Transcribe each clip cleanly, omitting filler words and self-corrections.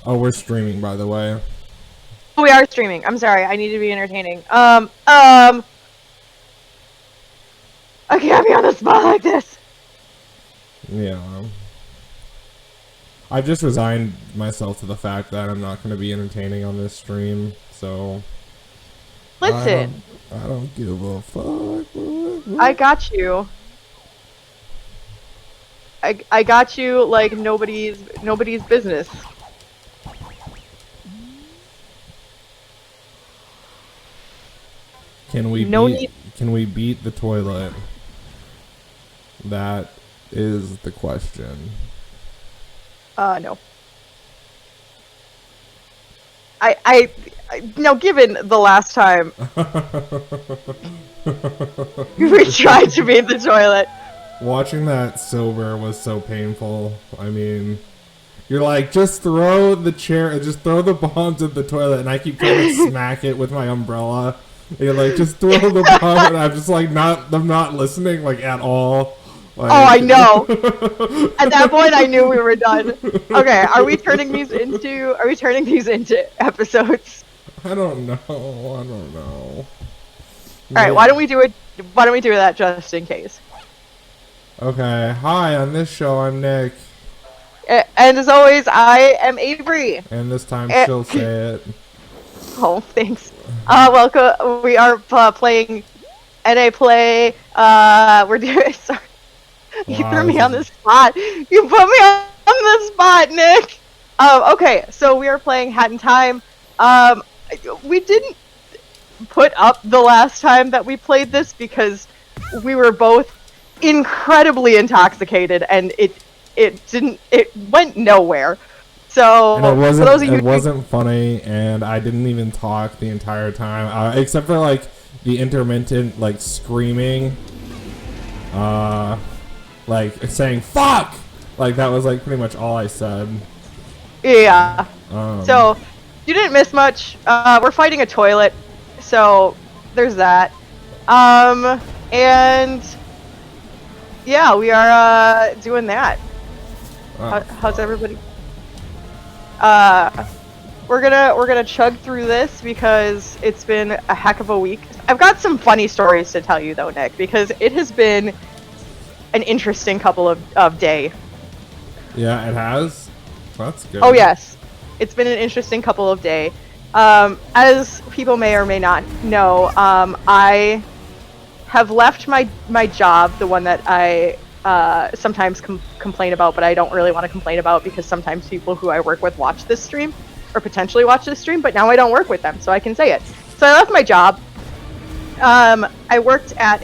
Oh, we're streaming, by the way. Oh, we are streaming. I'm sorry. I need to be entertaining. I can't be on the spot like this. Yeah. I've just resigned myself to the fact that I'm not going to be entertaining on this stream, so... Listen. I don't give a fuck. I got you. I got you like nobody's business. Can we beat the toilet? That is the question. No. I no, given the last time we tried to beat the toilet. Watching that sober was so painful. I mean, you're like, just throw the chair, just throw the bombs at the toilet, and I keep trying to smack it with my umbrella. And you're like, just throw the bomb, and I'm just like, I'm not listening, like, at all. Like... Oh, I know. At that point, I knew we were done. Okay, are we turning these into episodes? I don't know. All right, why don't we do that just in case? Okay, hi, on this show, I'm Nick. And as always, I am Avery. And this time, she'll say it. Oh, thanks. Welcome. We are playing NA Play. We're doing. Sorry. You threw me on the spot. You put me on the spot, Nick. Okay, so we are playing Hat in Time. We didn't put up the last time that we played this because we were both incredibly intoxicated, and it went nowhere. So and it wasn't funny, and I didn't even talk the entire time, except for like the intermittent like screaming, like saying "fuck," like that was like pretty much all I said. Yeah. So you didn't miss much. We're fighting a toilet, so there's that. And yeah, we are doing that. How's everybody? We're gonna chug through this because it's been a heck of a week. I've got some funny stories to tell you though, Nick, because it has been an interesting couple of day. Yeah, it has. That's good. Oh yes, it's been an interesting couple of day. As people may or may not know, I have left my job, the one that I sometimes complain about, but I don't really want to complain about because sometimes people who I work with watch this stream, or potentially watch this stream, but now I don't work with them, so I can say it. So I left my job. I worked at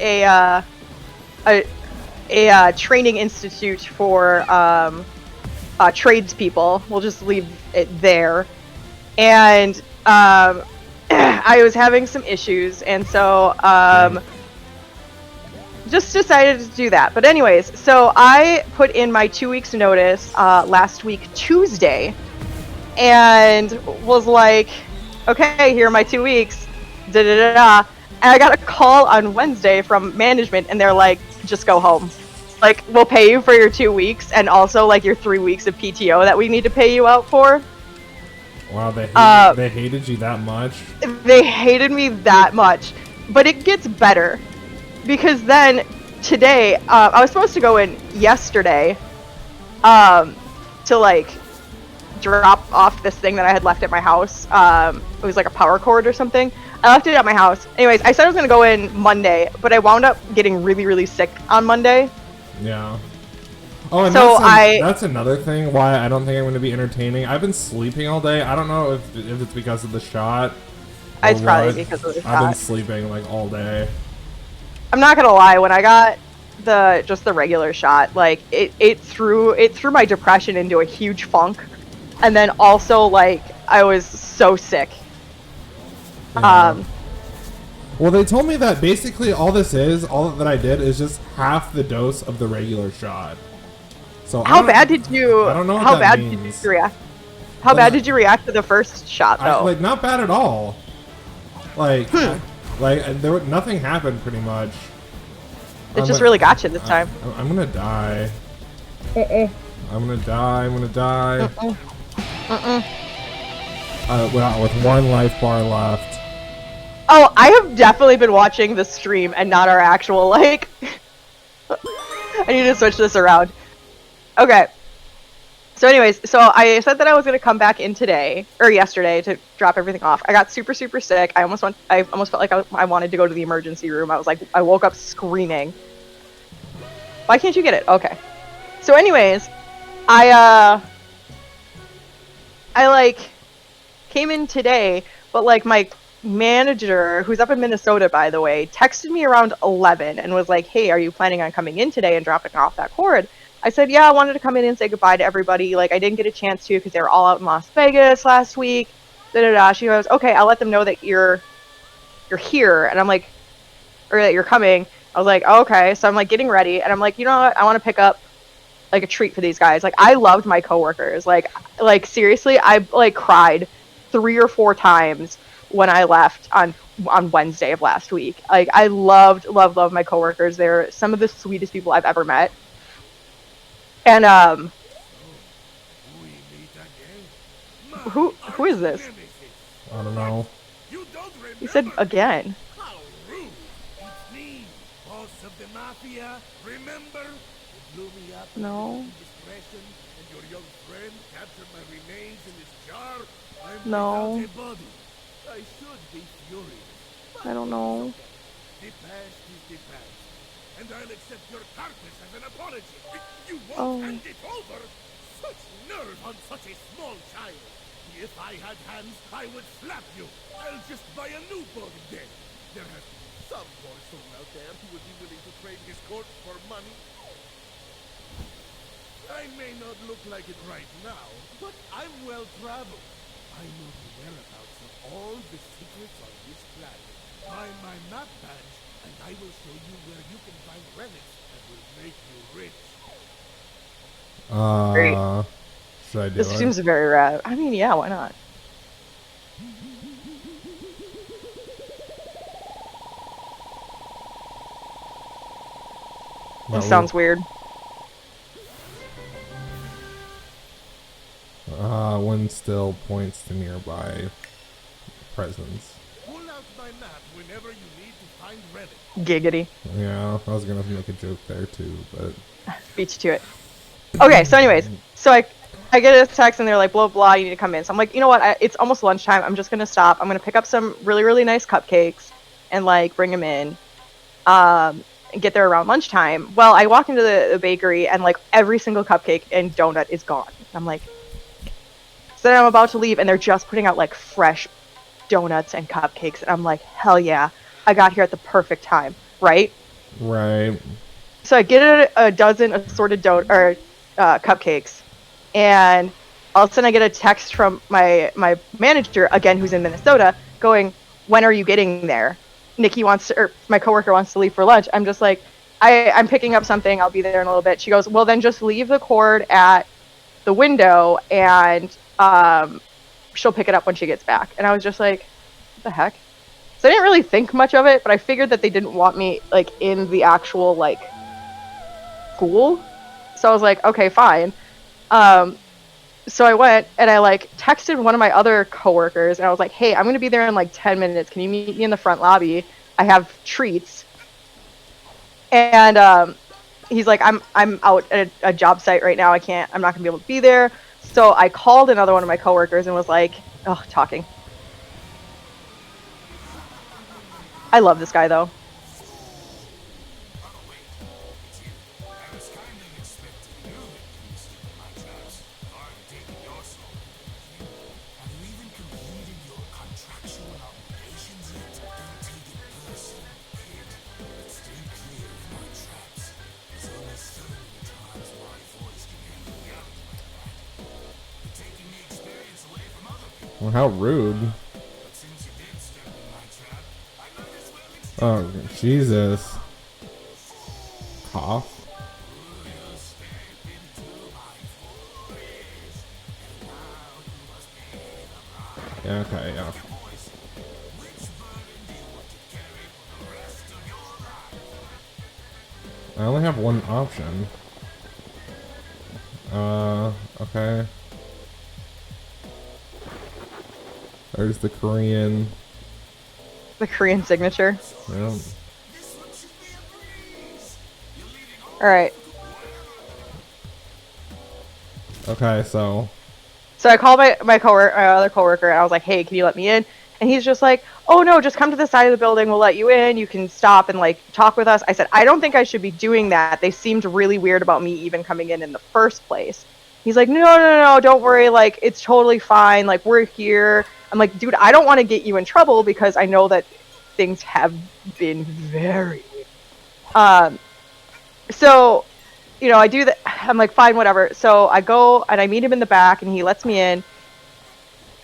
a training institute for tradespeople. We'll just leave it there. And I was having some issues, and so just decided to do that. But anyways, so I put in my 2 weeks notice last week Tuesday, and was like, okay, here are my 2 weeks, da-da-da-da. And I got a call on Wednesday from management, and they're like, just go home. Like, we'll pay you for your 2 weeks, and also like your 3 weeks of PTO that we need to pay you out for. Wow, they hated you that much? They hated me that much. But it gets better. Because then, today, I was supposed to go in yesterday, to like, drop off this thing that I had left at my house. It was like a power cord or something. I left it at my house. Anyways, I said I was gonna go in Monday, but I wound up getting really, really sick on Monday. Yeah. Oh, and so that's another thing why I don't think I'm going to be entertaining. I've been sleeping all day. I don't know if it's because of the shot. It's probably because of the shot. I've been sleeping like all day. I'm not gonna lie, when I got just the regular shot, like it threw my depression into a huge funk, and then also like I was so sick. Yeah. Well, they told me that basically all that I did is just half the dose of the regular shot. So how bad did you? I don't know how what that bad means. did you react? How bad did you react to the first shot though? Like not bad at all. Like nothing happened pretty much. It just really got you this time. I'm gonna die. I'm gonna die. with one life bar left. Oh, I have definitely been watching the stream and not our actual, like... I need to switch this around. Okay. So anyways, so I said that I was going to come back in today, or yesterday, to drop everything off. I got super, super sick. I almost felt like I wanted to go to the emergency room. I woke up screaming. Why can't you get it? Okay. So anyways, I like, came in today, but like my manager, who's up in Minnesota, by the way, texted me around 11 and was like, hey, are you planning on coming in today and dropping off that cord? I said, yeah, I wanted to come in and say goodbye to everybody. Like, I didn't get a chance to because they were all out in Las Vegas last week. She goes, okay, I'll let them know that you're here. And I'm like, or that you're coming. I was like, oh, okay. So I'm like getting ready, and I'm like, you know what? I want to pick up like a treat for these guys. Like, I loved my coworkers. Like seriously, I like cried 3 or 4 times when I left on Wednesday of last week. Like, I loved my coworkers. They're some of the sweetest people I've ever met. And who is this? I don't know. He said again. How rude! It's me, boss of the mafia. Remember? You blew me up. No. Discretion, and your young friend captured my remains in this jar. I'm No. without a body. I should be furious. I don't know. The past is the past, and I'll accept your carcass as an apology. You won't Oh. hand it over. Such nerve on such a small child. If I had hands, I would slap you. I'll just buy a new body then. There has to be some poor soul out there who would be willing to trade his corpse for money. I may not look like it right now, but I'm well traveled. I know the whereabouts of all the secrets on this planet. Find my map badge, and I will show you where you can find relics that will make you rich. Should I do This it? seems very rad. I mean, yeah, why not? This sounds weird. One still points to nearby presence. Pull out my map whenever you need to find relics. Giggity. Yeah, I was gonna make a joke there too, but Beat you to it. Okay, so anyways, so I get a text and they're like, blah, blah, you need to come in. So I'm like, you know what? It's almost lunchtime. I'm just going to stop. I'm going to pick up some really, really nice cupcakes and like bring them in and get there around lunchtime. Well, I walk into the bakery and like every single cupcake and donut is gone. I'm like, so then I'm about to leave and they're just putting out like fresh donuts and cupcakes. And I'm like, hell yeah, I got here at the perfect time, right? right. So I get a dozen assorted cupcakes, and all of a sudden I get a text from my manager, again, who's in Minnesota, going, when are you getting there? My coworker wants to leave for lunch. I'm just like, I'm picking up something. I'll be there in a little bit. She goes, well, then just leave the cord at the window, and she'll pick it up when she gets back. And I was just like, what the heck? So I didn't really think much of it, but I figured that they didn't want me like in the actual like school. So I was like, okay, fine. So I went and I like texted one of my other coworkers and I was like, hey, I'm going to be there in like 10 minutes. Can you meet me in the front lobby? I have treats. And he's like, I'm out at a job site right now. I'm not going to be able to be there. So I called another one of my coworkers and was like, oh, talking. I love this guy though. Well, how rude. Oh, Jesus. Cough. Yeah, okay, yeah. I only have one option. Okay. There's the Korean. The Korean signature. Yeah. Alright. Okay, so. So I called my other coworker, and I was like, "Hey, can you let me in?" And he's just like, "Oh no, just come to the side of the building. We'll let you in. You can stop and like talk with us." I said, "I don't think I should be doing that. They seemed really weird about me even coming in the first place." He's like, "No, don't worry. Like it's totally fine. Like we're here." I'm like, "Dude, I don't want to get you in trouble because I know that things have been very weird." So you know, I do that. I'm like, fine, whatever. So I go and I meet him in the back, and he lets me in.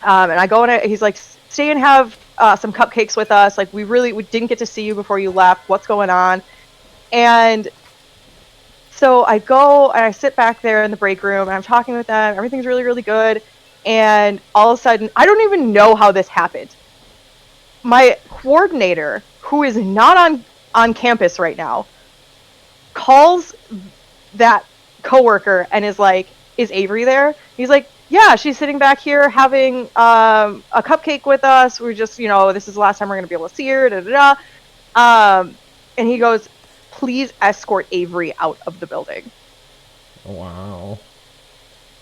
And I go and he's like, stay and have some cupcakes with us. Like, we didn't get to see you before you left. What's going on? And so I go and I sit back there in the break room, and I'm talking with them. Everything's really, really good. And all of a sudden, I don't even know how this happened. My coordinator, who is not on campus right now, calls that coworker and is like, "Is Avery there?" He's like, "Yeah, she's sitting back here having a cupcake with us. We're just, this is the last time we're gonna be able to see her." Da da da. And he goes, "Please escort Avery out of the building." Wow.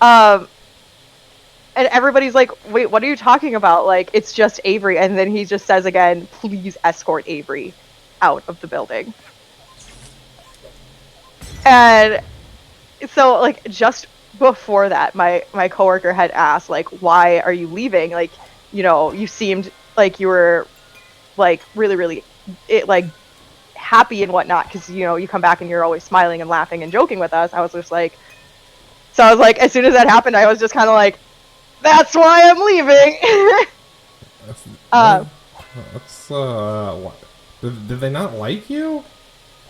And everybody's like, "Wait, what are you talking about? Like, it's just Avery." And then he just says again, "Please escort Avery out of the building." And so, like, just before that, my coworker had asked, like, "Why are you leaving? Like, you seemed like you were, like, really, really, happy and whatnot, because, you come back and you're always smiling and laughing and joking with us." I was just like, as soon as that happened, I was just kind of like, "That's why I'm leaving." That's what? Did they not like you?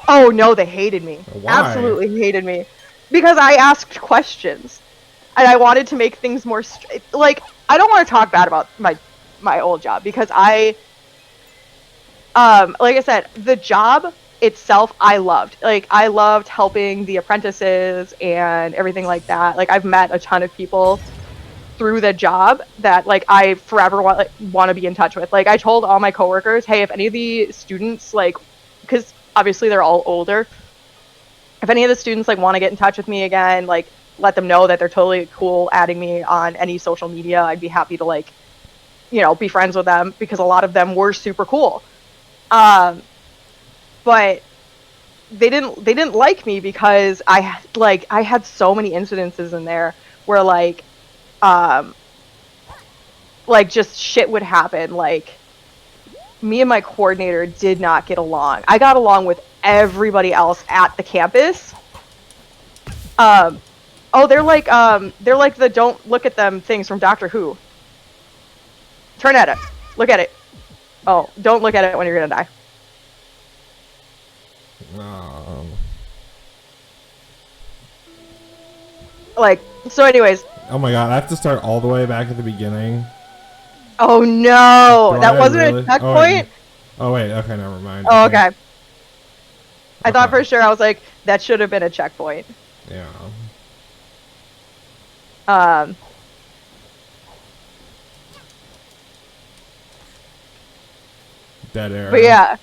Oh no, they hated me. Why? Absolutely hated me. Because I asked questions. And I wanted to make things more like, I don't want to talk bad about my old job, because like I said, the job itself I loved. Like, I loved helping the apprentices and everything like that. Like, I've met a ton of people through the job that, like, I forever want to be in touch with. Like, I told all my coworkers, "Hey, if any of the students, like, because obviously they're all older, if any of the students, like, want to get in touch with me again, like, let them know that they're totally cool adding me on any social media. I'd be happy to, like, be friends with them," because a lot of them were super cool. But they didn't like me because I had so many incidences in there where, just shit would happen. Like, me and my coordinator did not get along. I got along with everybody else at the campus. They're like the "don't look at them" things from Doctor Who. Turn at it. Look at it. Oh, don't look at it when you're gonna die. Like, so anyways. Oh my god, I have to start all the way back at the beginning. Oh no, that wasn't really? a checkpoint? Oh wait, okay, never mind. Oh, okay. I thought for sure, I was like, that should have been a checkpoint. Yeah. Dead air. But yeah.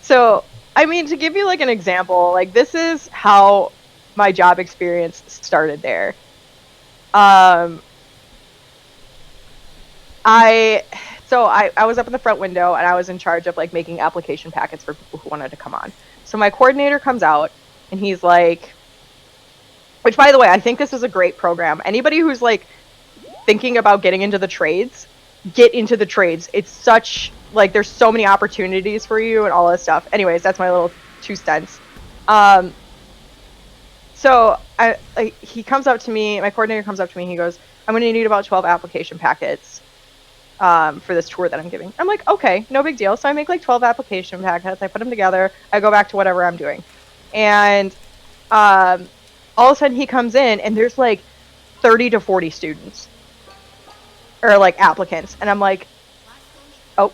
So, I mean, to give you, like, an example, like, this is how my job experience started there. I was up in the front window, and I was in charge of, like, making application packets for people who wanted to come on. So my coordinator comes out, and he's like, which, by the way, I think this is a great program. Anybody who's, like, thinking about getting into the trades, get into the trades. It's such, like, there's so many opportunities for you and all this stuff. Anyways, that's my little 2 cents. So he comes up to me, my coordinator comes up to me, he goes, "I'm going to need about 12 application packets for this tour that I'm giving." I'm like, okay, no big deal. So I make like 12 application packets, I put them together, I go back to whatever I'm doing. And all of a sudden he comes in, and there's like 30 to 40 students. Or like applicants. And I'm like, oh.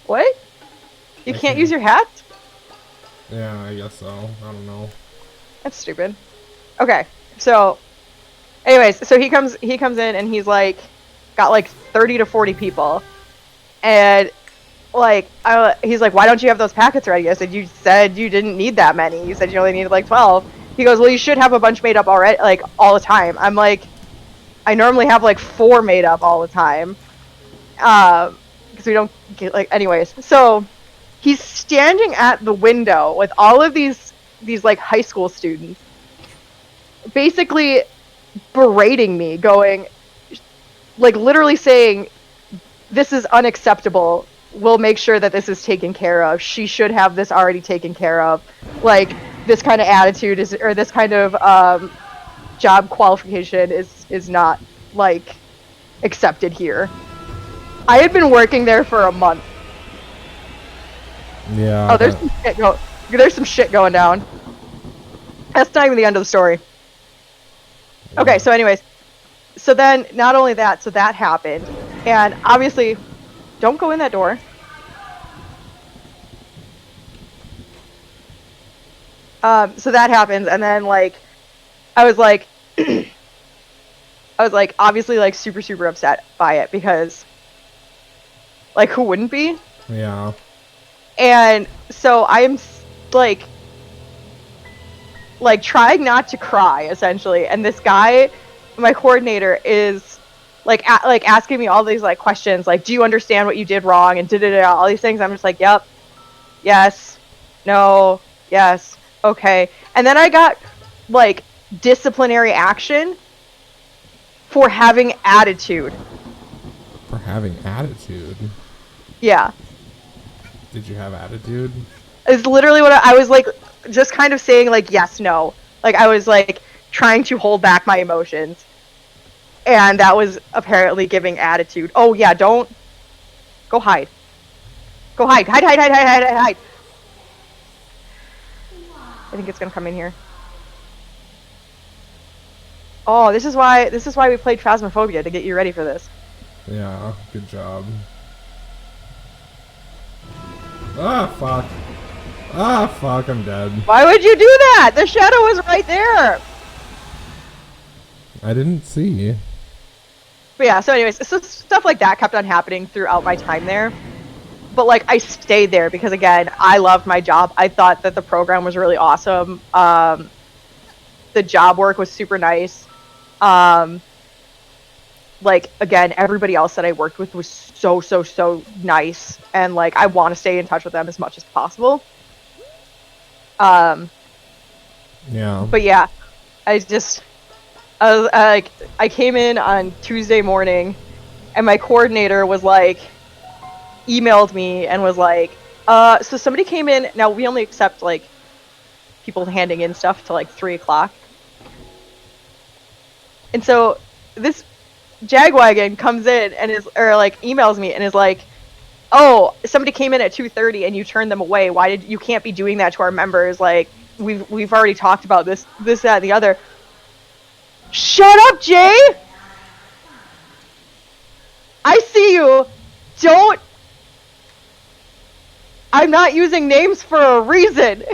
What? You can't use your hat? Yeah, I guess so. I don't know. That's stupid. Okay, so, anyways, so he comes in and he's like, got like 30 to 40 people, and like, he's like, why don't you have those packets ready? I said, you said you didn't need that many. You said you only needed like 12. He goes, well, you should have a bunch made up already, like all the time. I'm like, I normally have like 4 made up all the time, because we don't get like, anyways. So he's standing at the window with all of these like high school students, basically berating me, going, like literally saying, this is unacceptable. We'll make sure that this is taken care of. She should have this already taken care of. Like, this kind of attitude is, or this kind of job qualification is not like accepted here. I had been working there for a month. Yeah. Oh, there's some shit going down. That's not even the end of the story. Yeah. Okay, so anyways, so then not only that, so that happened, and obviously, don't go in that door. So that happens, and then like, I was like, obviously like super upset by it, because like, who wouldn't be? Yeah. And so I'm like trying not to cry, essentially, and this guy, my coordinator, is like asking me all these like questions, like, do you understand what you did wrong, and all these things. I'm just like, yep, yes, no, yes, okay. And then I got like disciplinary action for having attitude. For having attitude. Yeah. Did you have attitude? It's literally what I was like, just kind of saying like yes, no. Like, I was like trying to hold back my emotions, and that was apparently giving attitude. Oh yeah, don't go hide. Go hide. Hide. I think it's gonna come in here. Oh, this is why we played Phasmophobia, to get you ready for this. Yeah, good job. Ah, fuck. Ah, fuck, I'm dead. Why would you do that? The shadow was right there. I didn't see. But yeah, so anyways, so stuff like that kept on happening throughout my time there. But like, I stayed there because, again, I loved my job. I thought that the program was really awesome. The job work was super nice. Like, again, everybody else that I worked with was so nice, and like, I want to stay in touch with them as much as possible. Yeah. But yeah, I came in on Tuesday morning, and my coordinator was like, emailed me and was like, so somebody came in. Now, we only accept like people handing in stuff till like 3 o'clock. And so this Jagwagon comes in and emails me and is like, oh, somebody came in at 2:30 and you turned them away. Why did you can't be doing that to our members? Like, we've already talked about this, that, and the other. Shut up, Jay! I see you. Don't. I'm not using names for a reason.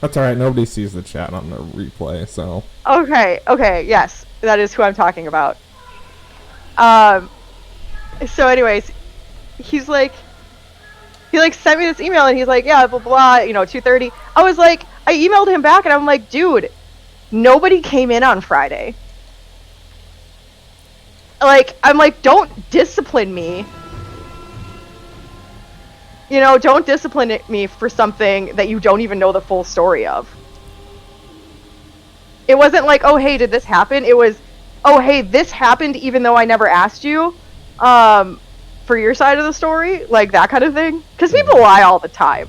That's alright, nobody sees the chat on the replay, so. Okay, yes. That is who I'm talking about. So anyways, he sent me this email and he's like, yeah, blah, blah, 2:30. I emailed him back and I'm like, dude, nobody came in on Friday. Like, I'm like, don't discipline me. Don't discipline me for something that you don't even know the full story of. It wasn't like, oh, hey, did this happen? It was, oh, hey, this happened even though I never asked you for your side of the story. Like, that kind of thing. Because people lie all the time.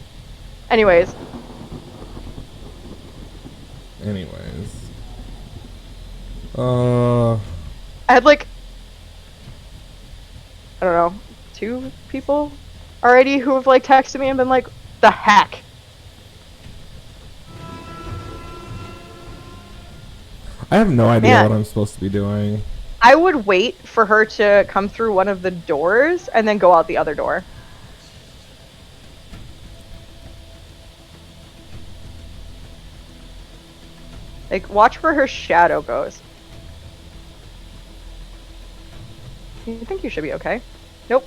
Anyways. I had I don't know, 2 people already who have texted me and been like, the heck? I have no idea Man. what I'm supposed to be doing. I would wait for her to come through one of the doors and then go out the other door. Like, watch where her shadow goes. You think you should be okay? Nope.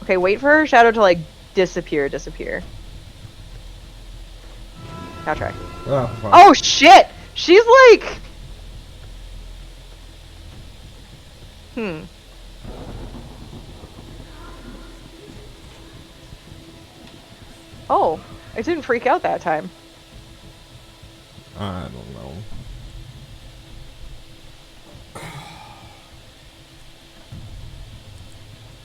Okay, wait for her shadow to, like, disappear. Now try. Oh, fuck. Oh, shit! She's like... Oh, I didn't freak out that time. I don't know.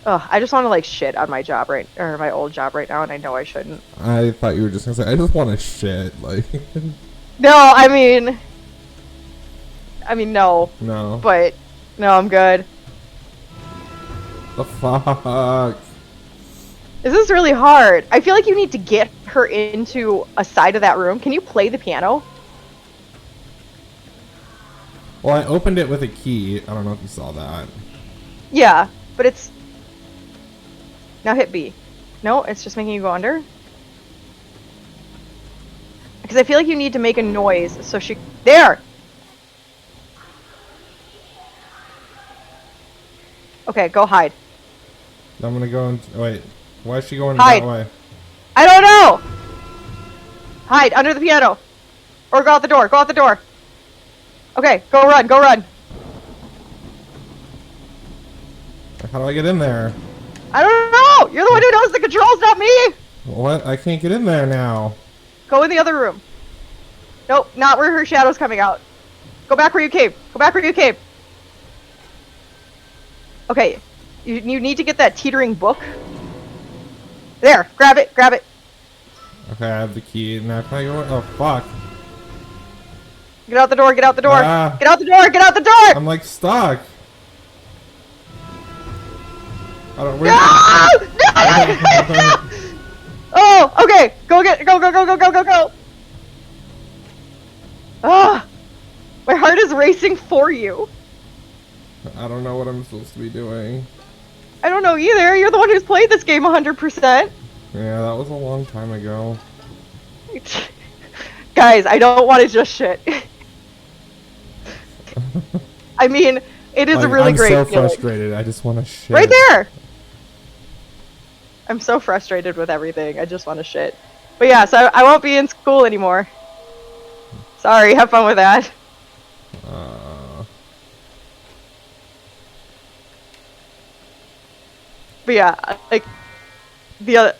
Ugh, I just want to like shit on my job or my old job right now, and I know I shouldn't. I thought you were just gonna say, I just want to shit. Like, No, I mean, no. no. But no, I'm good. The fuck? This is really hard. I feel like you need to get her into a side of that room. Can you play the piano? Well, I opened it with a key. I don't know if you saw that. Yeah, but it's... Now hit B. No, it's just making you go under? Because I feel like you need to make a noise so she... There! Okay, go hide. I'm gonna go and... Wait. Why is she going Hide. that way? I don't know! Hide under the piano. Or go out the door. Go out the door. Okay, go run. Go run. How do I get in there? I don't know! You're the one who knows the controls, not me! What? I can't get in there now. Go in the other room. Nope, not where her shadow's coming out. Go back where you came. Go back where you came. Okay, you need to get that teetering book. There, grab it, grab it. Okay, I have the key. Now can I go? Oh, fuck. Get out the door, get out the door. Ah. Get out the door, get out the door! I'm like stuck. I don't... No! Oh, okay. Go. Ah, my heart is racing for you. I don't know what I'm supposed to be doing. I don't know either. You're the one who's played this game 100%. Yeah, that was a long time ago. Guys, I don't want to just shit. I mean, it is a really I'm great so feeling. frustrated. I just want to shit. Right there! I'm so frustrated with everything. I just want to shit. But yeah, so I won't be in school anymore. Sorry, have fun with that. But yeah, like, the other...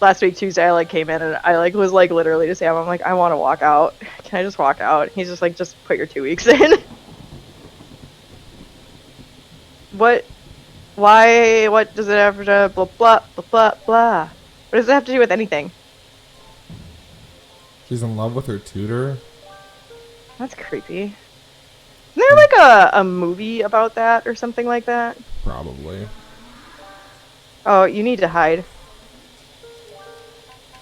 Last week, Tuesday, I, like, came in and I, like, was, like, literally to Sam, I'm like, I want to walk out. Can I just walk out? He's just like, just put your 2 weeks in. What? Why? What does it have to blah blah blah blah blah? What does it have to do with anything? She's in love with her tutor. That's creepy. Isn't there like a movie about that or something like that? Probably. Oh, you need to hide.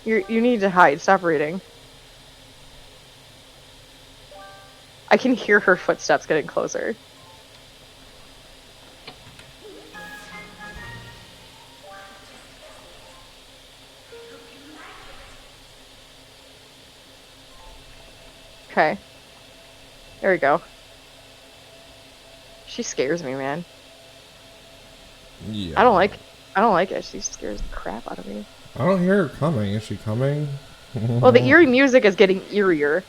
You need to hide. Stop reading. I can hear her footsteps getting closer. Okay. There we go. She scares me, man. Yeah. I don't like it. She scares the crap out of me. I don't hear her coming. Is she coming? Well, the eerie music is getting eerier.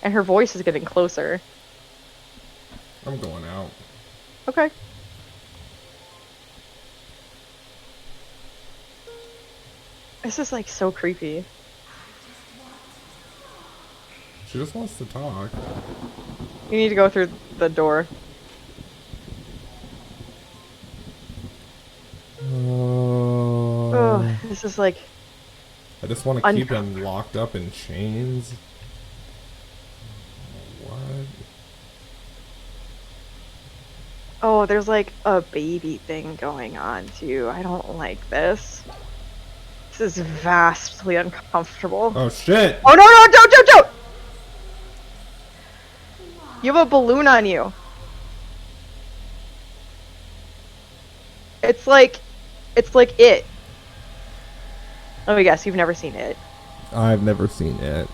And her voice is getting closer. I'm going out. Okay. This is like so creepy. She just wants to talk. You need to go through the door. Oh, this is like... I just want to keep him locked up in chains. What? Oh, there's like a baby thing going on too. I don't like this. This is vastly uncomfortable. Oh shit! Oh no, don't! You have a balloon on you. It's like it. Let me guess, you've never seen it. I've never seen it.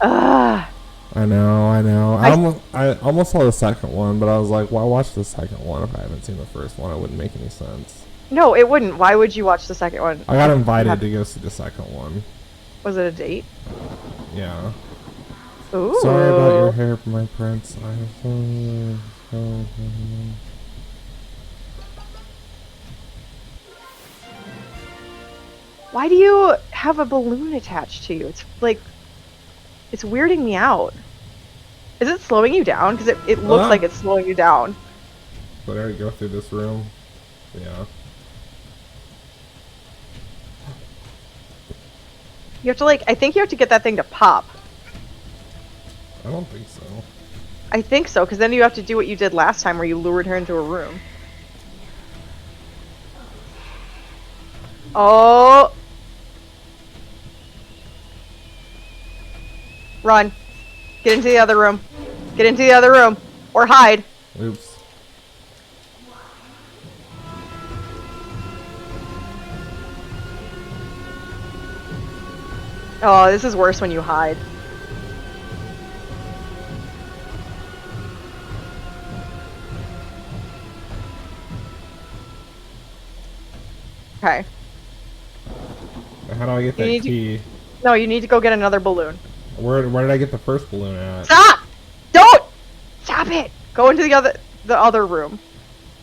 Ugh. I know. I almost saw the second one, but I was like, why watch the second one if I haven't seen the first one? It wouldn't make any sense. No, it wouldn't. Why would you watch the second one? I got invited to go see the second one. Was it a date? Yeah. Ooh. Sorry about your hair, my prince. Why do you have a balloon attached to you? It's like, it's weirding me out. Is it slowing you down? Because it looks like it's slowing you down. But I already go through this room. Yeah. You have to I think you have to get that thing to pop. I don't think so. I think so, because then you have to do what you did last time where you lured her into a room. Oh! Run. Get into the other room. Get into the other room. Or hide. Oops. Oh, this is worse when you hide. Okay. How do I get that key? No, you need to go get another balloon. Where did I get the first balloon at? Stop! Don't! Stop it! Go into the other room.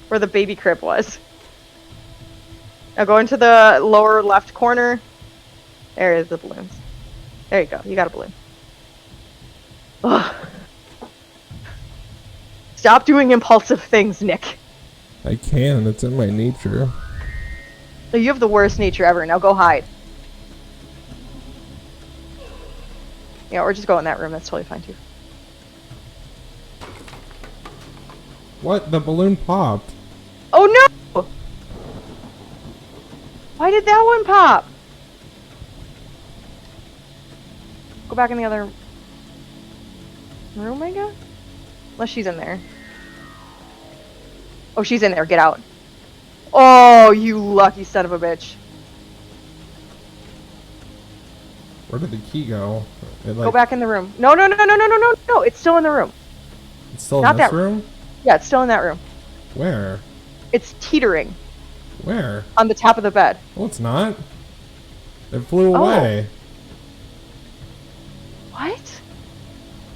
Where the baby crib was. Now go into the lower left corner. There is the balloons. There you go. You got a balloon. Ugh. Stop doing impulsive things, Nick. I can. It's in my nature. You have the worst nature ever. Now go hide. Yeah, or just go in that room. That's totally fine too. What? The balloon popped. Oh no! Why did that one pop? Go back in the other room, I guess? Unless she's in there. Oh, she's in there. Get out. Oh, you lucky son of a bitch. Where did the key go? Go back in the room. No. It's still in the room. It's still Not in this that room? Yeah, it's still in that room. Where? It's teetering. Where? On the top of the bed. Oh, it's not. It flew away. What?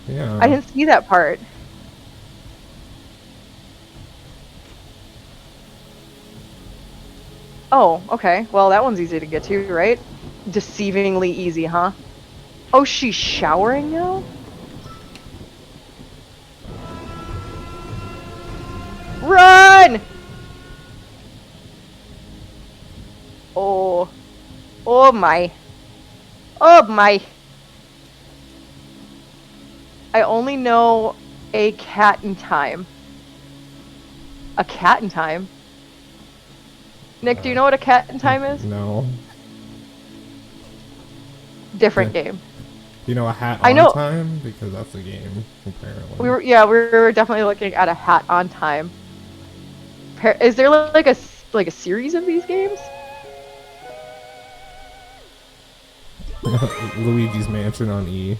Yeah. I didn't see that part. Oh, okay. Well, that one's easy to get to, right? Deceivingly easy, huh? Oh, she's showering now? Run! Oh. Oh my. Oh my. I only know a cat in time. A cat in time? Nick, do you know what a cat in time is? No. Different game. You know a hat I on know. time? Because that's a game, apparently. We were definitely looking at a hat on time. Is there like a series of these games? Luigi's Mansion on E.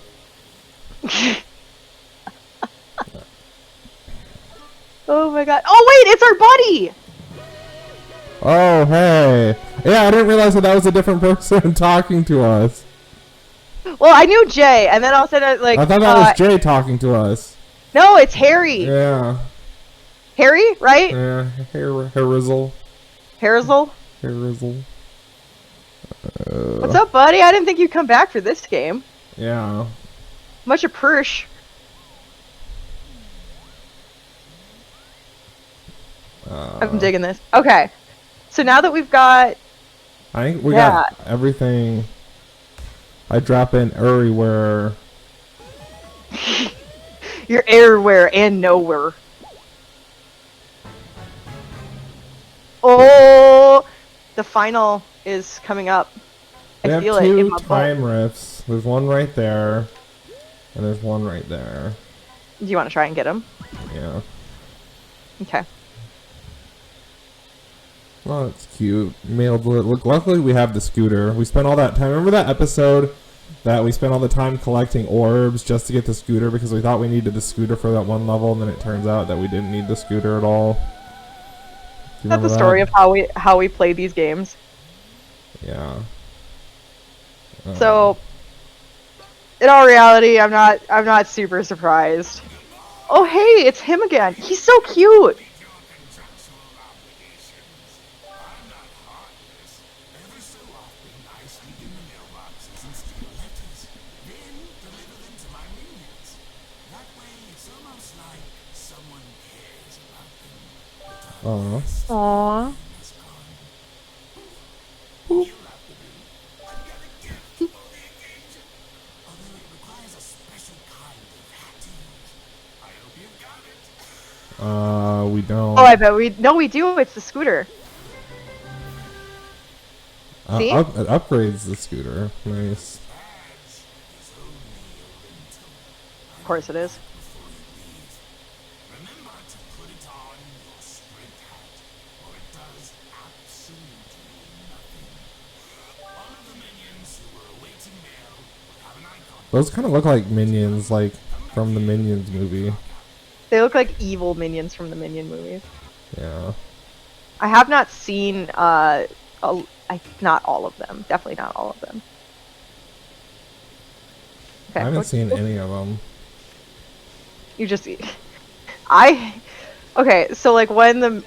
Oh my god. Oh wait, it's our buddy! Oh, hey. Yeah, I didn't realize that was a different person talking to us. Well, I knew Jay, and then all of a sudden, I thought that was Jay talking to us. No, it's Harry. Yeah. Harry, right? Yeah, Harrizzle. Harrizzle? Harrizzle. What's up, buddy? I didn't think you'd come back for this game. Yeah. Much appreciated. I'm digging this. Okay. So now that we've got... I think we got everything. I drop in everywhere. You're everywhere and nowhere. Oh! The final is coming up. I feel it in my butt. time rifts. There's one right there. And there's one right there. Do you want to try and get them? Yeah. Okay. Oh, it's cute. Mailed it. Look, luckily we have the scooter. We spent all that time. Remember that episode that we spent all the time collecting orbs just to get the scooter because we thought we needed the scooter for that one level, and then it turns out that we didn't need the scooter at all. Do you That's the remember story that? of how we play these games. Yeah. So, in all reality, I'm not super surprised. Oh hey, it's him again. He's so cute. Oh. Aww. We don't. Oh, I bet we do. It's the scooter. See? It upgrades the scooter. Nice. Of course it is. Those kind of look like minions, like from the Minions movie. They look like evil minions from the Minion movies. Yeah. I have not seen not all of them. Definitely not all of them. Okay. I haven't seen any of them. You just okay, so like when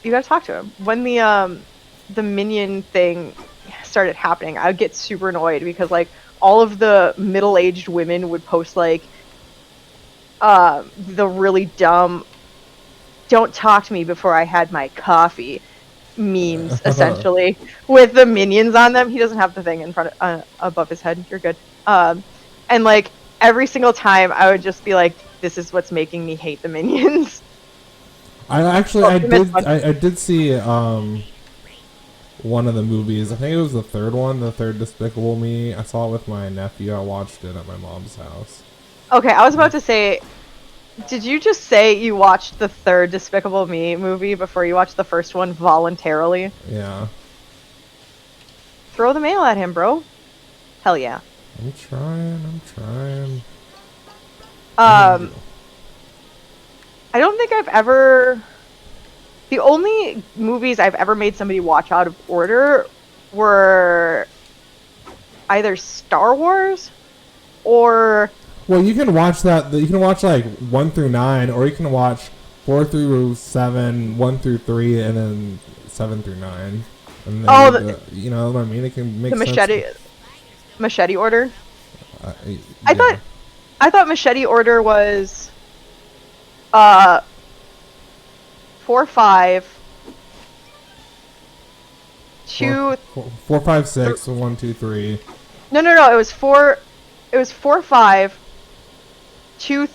you gotta talk to him. When the minion thing started happening, I would get super annoyed because like all of the middle-aged women would post like the really dumb "don't talk to me before I had my coffee" memes, essentially, with the minions on them. He doesn't have the thing in front of, above his head. You're good. And like every single time I would just be like, this is what's making me hate the minions. I did see one of the movies. I think it was the third one, the third Despicable Me. I saw it with my nephew. I watched it at my mom's house. Okay, I was about to say, did you just say you watched the third Despicable Me movie before you watched the first one voluntarily? Yeah. Throw the mail at him, bro. Hell yeah. I'm trying. I don't think I've ever... The only movies I've ever made somebody watch out of order were either Star Wars or... Well, you can watch that. You can watch like 1 through 9, or you can watch 4 through 7, 1 through 3, and then 7 through 9. And then you know what I mean? It can make the sense. machete order. Yeah. I thought machete order was 4, 5, 2, 4, 5, 6, 1, 2, 3. No. It was 4. It was 4, 5, 2,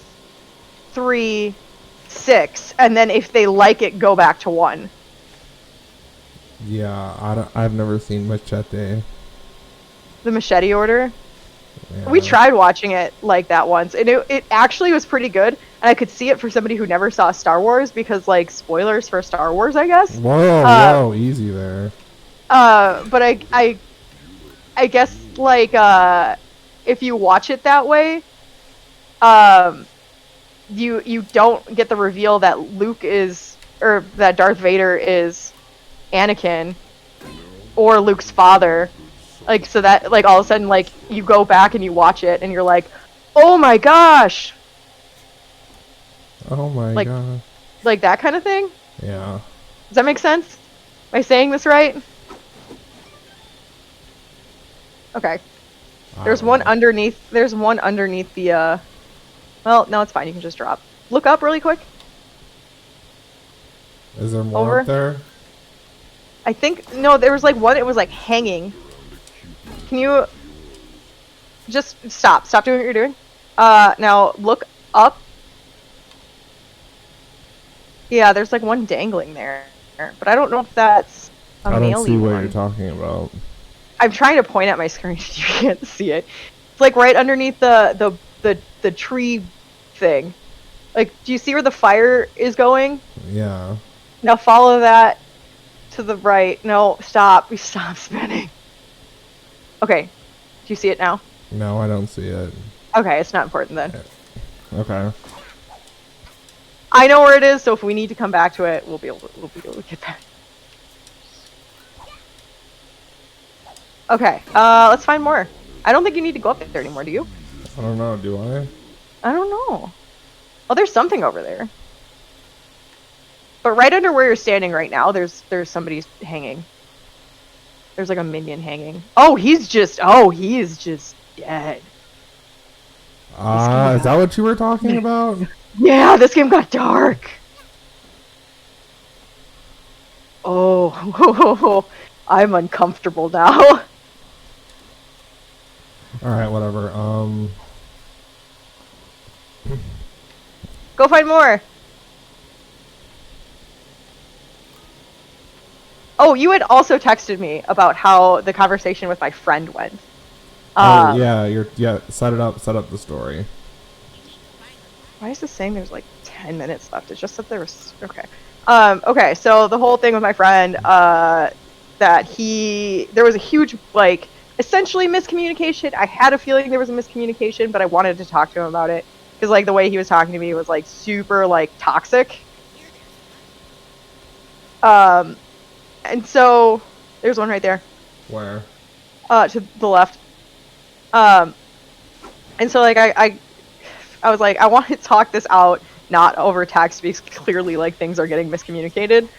3, 6, and then if they like it, go back to 1. Yeah, I've never seen Machete. The machete order. Yeah. We tried watching it like that once, and it actually was pretty good. And I could see it for somebody who never saw Star Wars because, like, spoilers for Star Wars, I guess. Whoa, easy there. But I guess like if you watch it that way, you don't get the reveal that Luke is, or that Darth Vader is Anakin or Luke's father. Like, so that, like, all of a sudden, like, you go back and you watch it and you're like, oh my gosh! Oh my god. Like that kind of thing? Yeah. Does that make sense? Am I saying this right? Okay. There's one underneath the, well, no, it's fine, you can just drop. Look up really quick. Is there more Over. up there? I think, no, there was like one, it was like hanging. Can you just stop doing what you're doing? Now look up. Yeah, there's like one dangling there, but I don't know if that's a I male don't see what one. you're talking about. I'm trying to point at my screen if you can't see it. It's like right underneath the tree thing. Like, do you see where the fire is going? Yeah. Now follow that to the right. No, stop. We stop spinning. Okay. Do you see it now? No, I don't see it. Okay, it's not important then. Okay. I know where it is, so if we need to come back to it, we'll be able to get back. Okay, let's find more. I don't think you need to go up there anymore, do you? I don't know, do I? I don't know. Oh, there's something over there. But right under where you're standing right now, there's somebody hanging. There's like a minion hanging. Oh, he is just dead. Is that what you were talking about? Yeah, this game got dark. Oh, I'm uncomfortable now. Alright, whatever. Go find more. Oh, you had also texted me about how the conversation with my friend went. Yeah, set up the story. Why is this saying there's like 10 minutes left? It's just that there was... Okay. Okay, so the whole thing with my friend, that there was a huge, like, essentially miscommunication. I had a feeling there was a miscommunication, but I wanted to talk to him about it. Because, like, the way he was talking to me was, like, super, like, toxic. And so, there's one right there. Where? To the left. And so, like, I was like, I want to talk this out, not over text, because clearly, like, things are getting miscommunicated.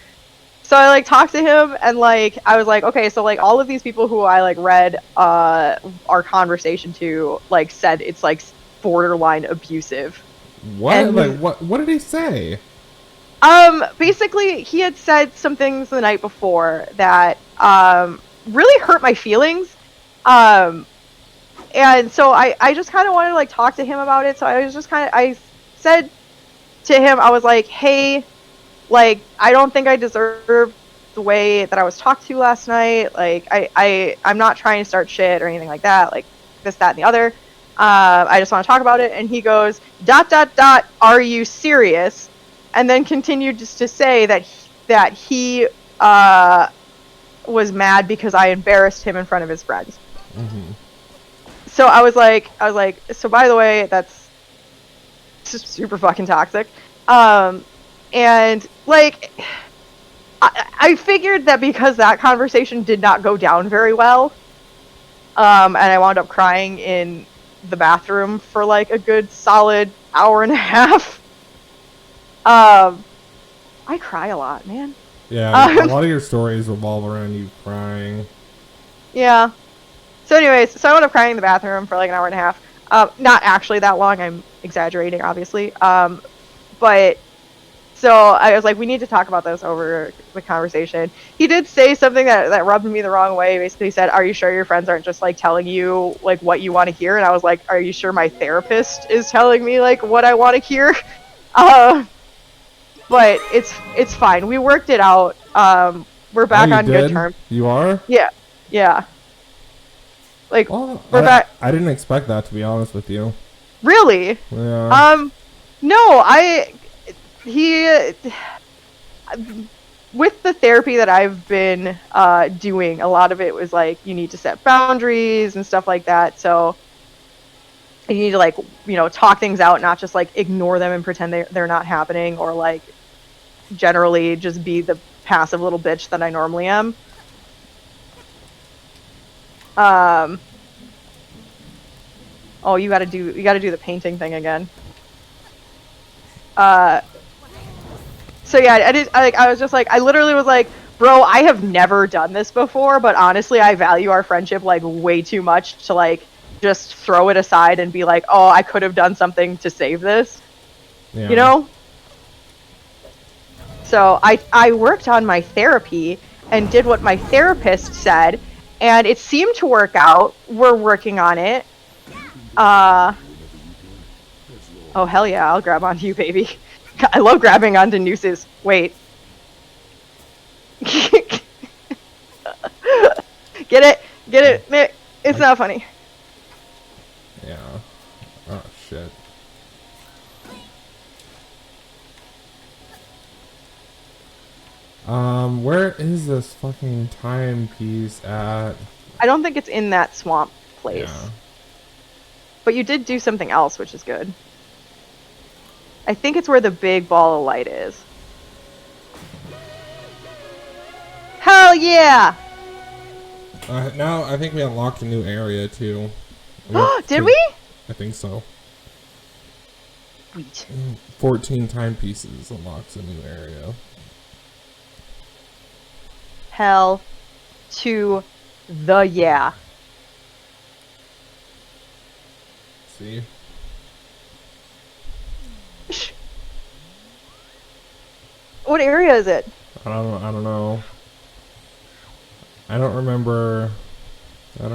So I, like, talked to him, and, like, I was like, okay, so, like, all of these people who I, like, read, our conversation to, like, said it's, like, borderline abusive. What? And, like, what did he say? Basically, he had said some things the night before that, really hurt my feelings. And so I just kind of wanted to, like, talk to him about it. So I said to him, I was like, hey, like, I don't think I deserve the way that I was talked to last night. Like, I'm not trying to start shit or anything like that. Like, this, that, and the other. I just want to talk about it. And he goes, ... are you serious? And then continued just to say that he was mad because I embarrassed him in front of his friends. Mm-hmm. So I was like, so by the way, that's just super fucking toxic. And, like, I figured that because that conversation did not go down very well, and I wound up crying in the bathroom for, like, a good solid hour and a half. I cry a lot, man. Yeah, a lot of your stories revolve around you crying. Yeah. So anyways, so I wound up crying in the bathroom for like an hour and a half. Not actually that long, I'm exaggerating, obviously. But, so I was like, we need to talk about this over the conversation. He did say something that rubbed me the wrong way. He basically said, are you sure your friends aren't just, like, telling you, like, what you want to hear? And I was like, are you sure my therapist is telling me, like, what I want to hear? But it's fine. We worked it out. We're back on good terms. You are? Yeah. Yeah. Like, Well, we're back. I didn't expect that, to be honest with you. Really? Yeah. No, with the therapy that I've been doing, a lot of it was like, you need to set boundaries and stuff like that. So you need to, like, you know, talk things out, not just, like, ignore them and pretend they're not happening, or, like, generally just be the passive little bitch that I normally am. Oh, you gotta do the painting thing again. So yeah, I was just like, I literally was like, bro, I have never done this before, but honestly, I value our friendship, like, way too much to, like, just throw it aside and be like, oh, I could have done something to save this. Yeah. You know? So I worked on my therapy and did what my therapist said, and it seemed to work out. We're working on it. Oh, hell yeah, I'll grab onto you, baby. I love grabbing onto nooses. Wait. Get it? Get it? Mick? It's not funny. Yeah. Oh, shit. Where is this fucking timepiece at? I don't think it's in that swamp place. Yeah. But you did do something else, which is good. I think it's where the big ball of light is. Hell yeah! Now I think we unlocked a new area too. Did we? I think so. Sweet. 14 timepieces unlocks a new area. Hell to the yeah. See? What area is it? I don't know. I don't remember. I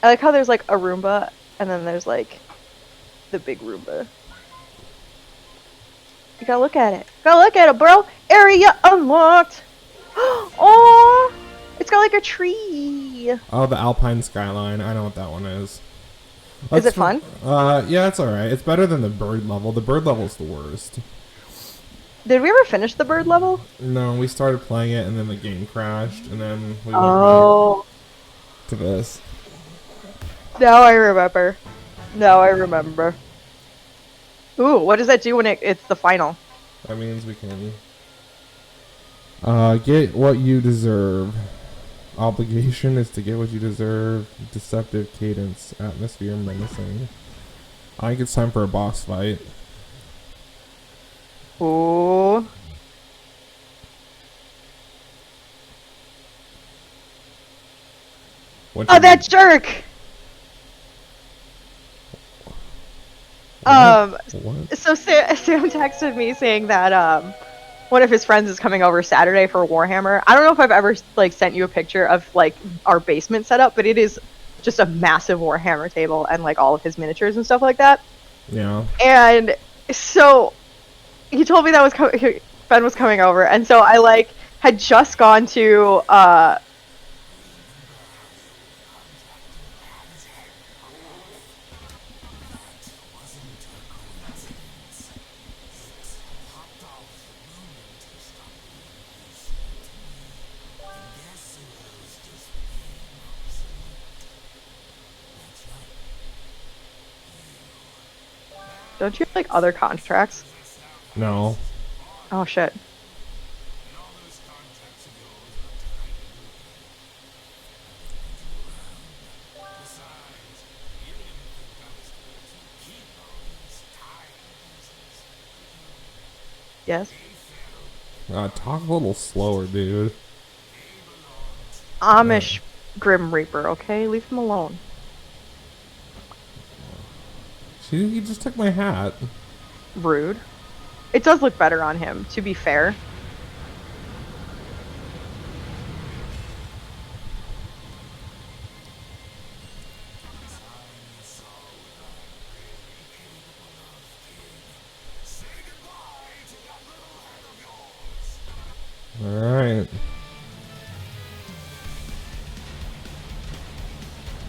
like how there's like a Roomba and then there's like the big Roomba. You gotta look at it. Gotta look at it, bro. Area unlocked. Oh, it's got like a tree. Oh, the Alpine Skyline. I know what that one is. Is it fun? Yeah, it's alright. It's better than the bird level. The bird level's the worst. Did we ever finish the bird level? No, we started playing it and then the game crashed and then we went Oh. back to this. Now I remember. Now I remember. Ooh, what does that do when it's the final? That means we can get what you deserve. Obligation is to get what you deserve. Deceptive cadence. Atmosphere menacing. I think it's time for a boss fight. Ooh. Oh, that jerk! What? So Sam texted me saying that one of his friends is coming over Saturday for Warhammer. I don't know if I've ever like sent you a picture of like our basement setup, but it is just a massive Warhammer table and like all of his miniatures and stuff like that. Yeah. And so he told me that Ben was coming over, and so I like had just gone to don't you have like other contracts? No. Oh shit. Yes. Talk a little slower, dude. Amish Grim Reaper, okay? Leave him alone. He just took my hat. Rude. It does look better on him, to be fair. Alright.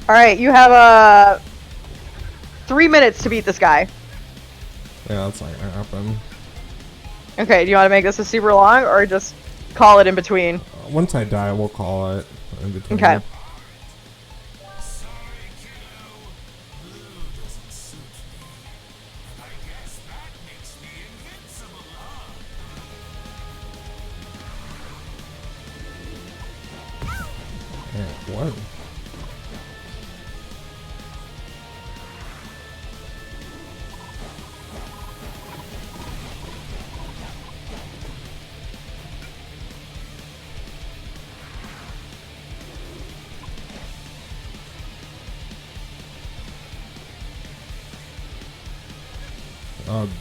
Alright, you have 3 minutes to beat this guy. Yeah, that's not gonna happen. Okay, do you want to make this a super long, or just call it in between? Once I die, we'll call it in between. Okay. Yeah, what?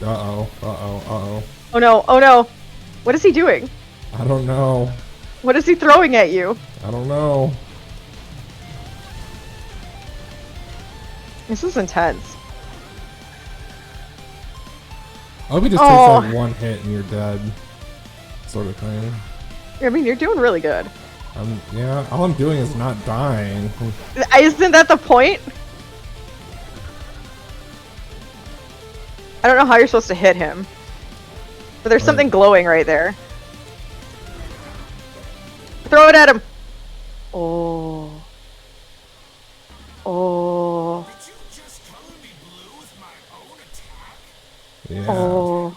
Oh, uh-oh. Oh no, oh no. What is he doing? I don't know. What is he throwing at you? I don't know. This is intense. I hope he just Oh. takes like one hit and you're dead. Sort of thing. I mean, you're doing really good. Yeah, all I'm doing is not dying. Isn't that the point? I don't know how you're supposed to hit him. But there's something glowing right there. Throw it at him! Oh. Oh. Did you just color me blue with my own attack? Yeah. Oh. Right?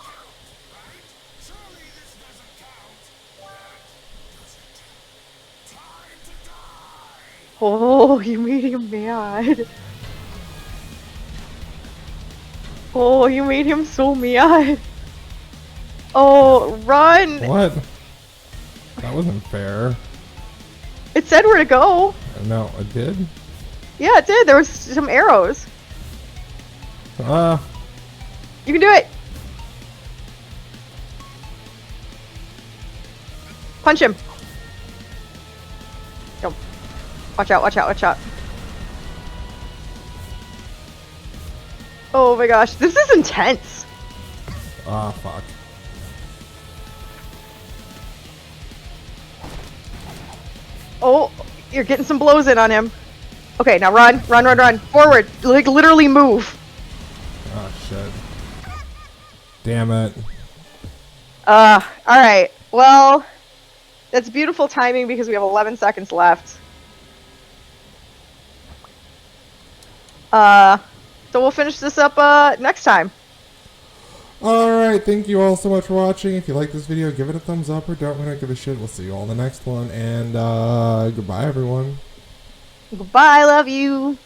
Surely this doesn't count. Time to die! Oh, you made him mad. Oh, you made him so mad. Oh, run! What? That wasn't fair. It said where to go. No, it did? Yeah, it did. There was some arrows. Uh, You can do it. Punch him. Go. Watch out, watch out, watch out. Oh my gosh, this is intense. ah, fuck. Oh, you're getting some blows in on him. Okay, now run, run, run, run. Forward. Like, literally move. Oh, shit. Damn it. Alright. Well, that's beautiful timing because we have 11 seconds left. So we'll finish this up, next time. Alright, thank you all so much for watching. If you like this video, give it a thumbs up or don't. We don't give a shit. We'll see you all in the next one. And, goodbye, everyone. Goodbye, love you.